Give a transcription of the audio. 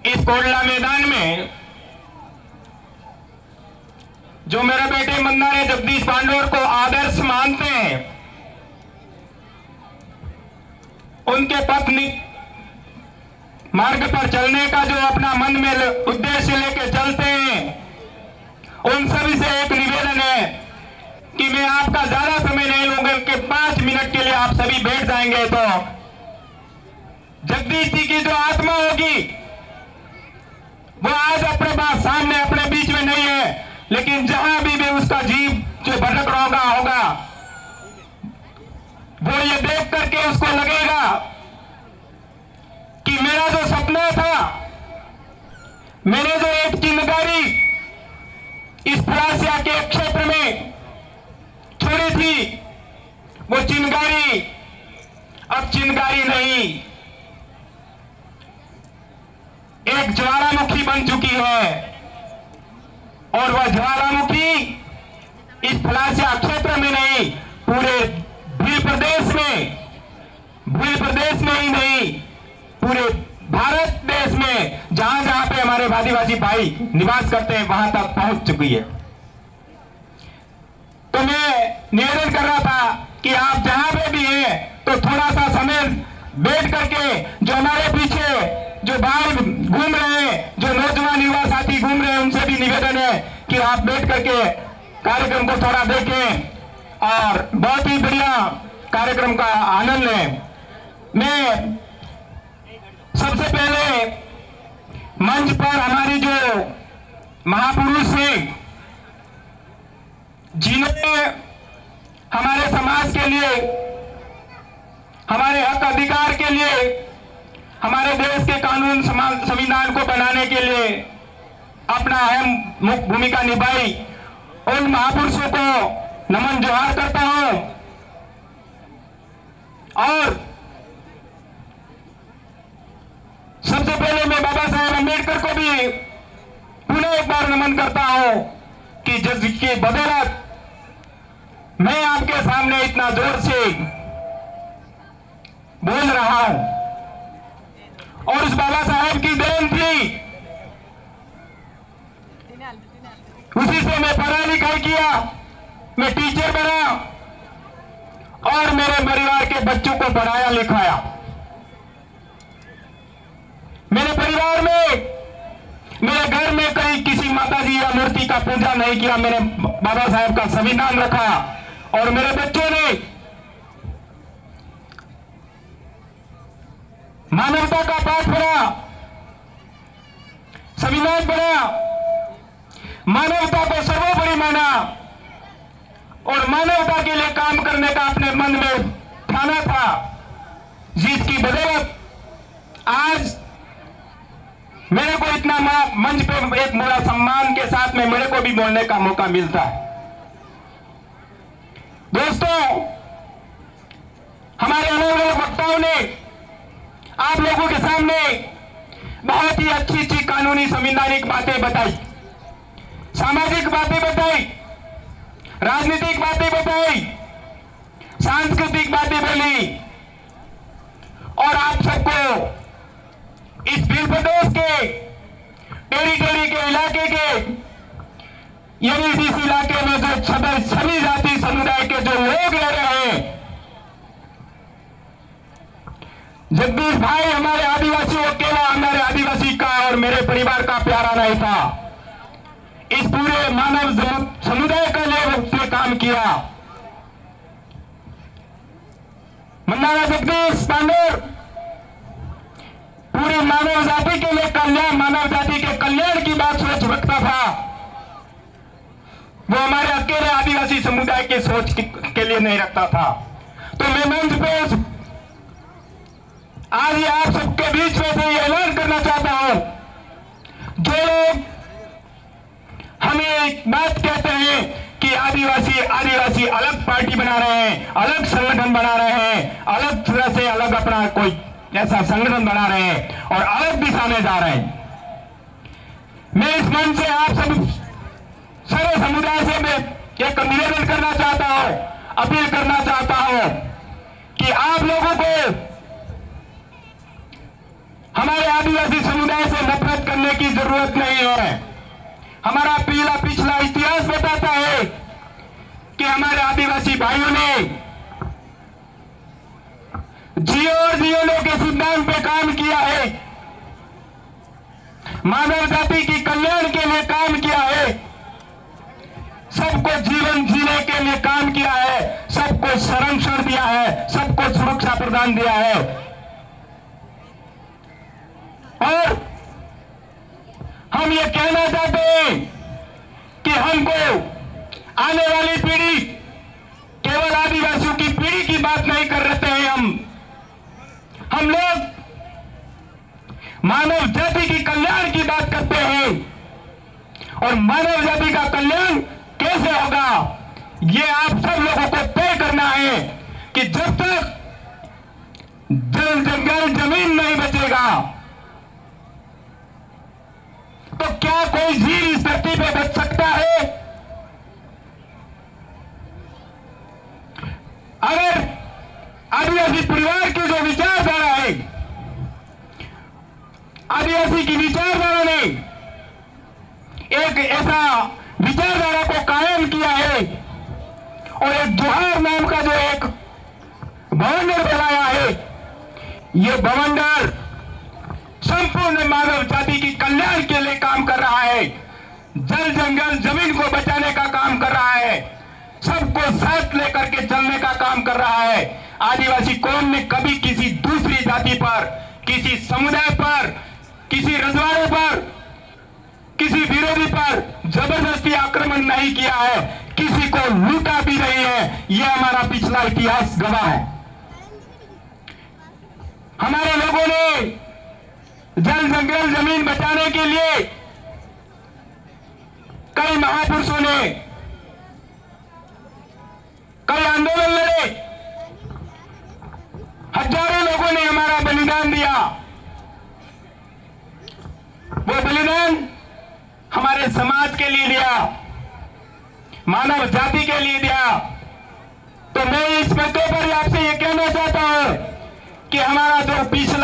इस कोडला मैदान में जो मेरे बेटे मंदारे जगदीश पांडोर को आदर्श मानते हैं, उनके पत्नी मार्ग पर चलने का जो अपना मन में उद्देश्य लेके चलते हैं, उन सभी से एक निवेदन है कि मैं आपका ज्यादा समय नहीं लूंगा कि 5 मिनट के लिए आप सभी बैठ जाएंगे। तो जगदीश जी की जो आत्मा होगी वो आज अपने पास सामने अपने बीच में नहीं है, लेकिन जहां भी उसका जीव जो भटक रहा होगा वो ये देख करके उसको लगेगा कि मेरा जो सपना था, मैंने जो एक चिन्हगारी इस फलासिया के क्षेत्र में छोड़ी थी, वो चिन्हगारी अब चिन्हगारी नहीं, एक ज्वालामुखी बन चुकी है। और वह ज्वालामुखी इस फलासिया क्षेत्र में नहीं, पूरे भील प्रदेश में ही नहीं, पूरे भारत देश में जहां जहां पे हमारे आदिवासी भाई निवास करते हैं वहां तक पहुंच चुकी है। तो मैं निवेदन कर रहा था कि आप जहां पे भी हैं तो थोड़ा सा समय बैठ करके, जो हमारे पीछे जो बाहर घूम रहे हैं, जो नौजवान युवा साथी घूम रहे हैं, उनसे भी निवेदन है कि आप बैठ करके कार्यक्रम को थोड़ा देखें और बहुत ही बढ़िया कार्यक्रम का आनंद लें। मैं सबसे पहले मंच पर हमारी जो महापुरुष हैं, जिन्होंने हमारे समाज के लिए, हमारे हक अधिकार के लिए, हमारे देश के कानून संविधान को बनाने के लिए अपना अहम भूमिका निभाई, उन महापुरुषों को नमन जोहार करता हूं। और सबसे पहले मैं बाबा साहेब अम्बेडकर को भी पुनः एक बार नमन करता हूं कि जिसकी बदौलत मैं आपके सामने इतना जोर से बोल रहा हूं। और उस बाबा साहेब की देन थी, उसी से मैं पढ़ा लिखाई किया, मैं टीचर बना और मेरे परिवार के बच्चों को पढ़ाया लिखाया। मेरे परिवार में, मेरे घर में कहीं किसी माता जी या मूर्ति का पूजा नहीं किया, मैंने बाबा साहेब का संविधान रखा और मेरे बच्चों ने मानवता का पाठ पढ़ा, संविधान पढ़ा, मानवता को सर्वोपरि माना और मानवता के लिए काम करने का अपने मन में ठाना था, जिसकी बदौलत आज मेरे को इतना मंच पे एक बड़ा सम्मान के साथ में मेरे को भी बोलने का मौका मिलता है। दोस्तों, हमारे अलग अलग वक्ताओं ने आप लोगों के सामने बहुत ही अच्छी अच्छी कानूनी संवैधानिक बातें बताई, सामाजिक बातें बताई, राजनीतिक बातें बताई, सांस्कृतिक बातें बोली और आप सबको इस भील प्रदेश के टेरिटरी के इलाके के यानी इस इलाके में जो सभी जाति समुदाय के जो लोग रह रहे हैं, जगदीश भाई हमारे आदिवासियों अकेला हमारे आदिवासी का और मेरे परिवार का प्यारा नहीं था, इस पूरे मानव समुदाय के लिए उसने काम किया। मंदारा जगदीश पांडोर पूरी मानव जाति के लिए कल्याण, मानव जाति के कल्याण की बात सोच रखता था। वो हमारे अकेले आदिवासी समुदाय की सोच के लिए नहीं रखता था। तो मैं मंच पे आज आप सबके बीच में से ये ऐलान करना चाहता हूं, जो लोग हमें एक बात कहते हैं कि आदिवासी अलग पार्टी बना रहे हैं, अलग संगठन बना रहे हैं, अलग तरह से अलग अपना कोई ऐसा संगठन बना रहे हैं और अलग दिशा में जा रहे हैं। मैं इस मंच से आप सब सारे समुदाय से मैं एक निवेदन करना चाहता हूं, अपील करना चाहता हूं कि आप लोगों को हमारे आदिवासी समुदाय से नफरत करने की जरूरत नहीं है। हमारा पिछला इतिहास बताता है कि हमारे आदिवासी भाइयों ने जियो और जियो लो के सिद्धांत पे काम किया है, मानव जाति की कल्याण के लिए काम किया है, सबको जीवन जीने के लिए काम किया है, सबको संरक्षण दिया है, सबको सुरक्षा प्रदान दिया है। और हम ये कहना चाहते हैं कि हमको आने वाली पीढ़ी, केवल आदिवासियों की पीढ़ी की बात नहीं कर रहे हैं, हम लोग मानव जाति की कल्याण की बात करते हैं। और मानव जाति का कल्याण कैसे होगा, ये आप सब लोगों को तय करना है कि जब तक जल जंगल जमीन नहीं बचेगा तो क्या कोई जीव इस धरती पे बच सकता है? अगर आदिवासी परिवार की जो विचारधारा है, आदिवासी की विचारधारा ने एक ऐसा विचारधारा को कायम किया है और एक जोहार नाम का जो एक भवंडर बनाया है, ये भवंडर संपूर्ण मानव जाति की कल्याण के लिए काम कर रहा है, जल जंगल जमीन को बचाने का काम कर रहा है, सबको साथ लेकर के चलने का काम कर रहा है। आदिवासी कौम ने कभी किसी दूसरी जाति पर, किसी समुदाय पर, किसी रजवाड़े पर, किसी विरोधी पर जबरदस्ती आक्रमण नहीं किया है, किसी को लूटा भी नहीं है। यह हमारा पिछला इतिहास गवाह है। हमारे लोगों ने जल जंगल जमीन बचाने के लिए कई महापुरुषों ने कई आंदोलन लड़े, हजारों लोगों ने हमारा बलिदान दिया। वो बलिदान हमारे समाज के लिए दिया, मानव जाति के लिए दिया। तो मैं इस मौके पर आपसे ये कहना चाहता हूं कि हमारा जो पिछला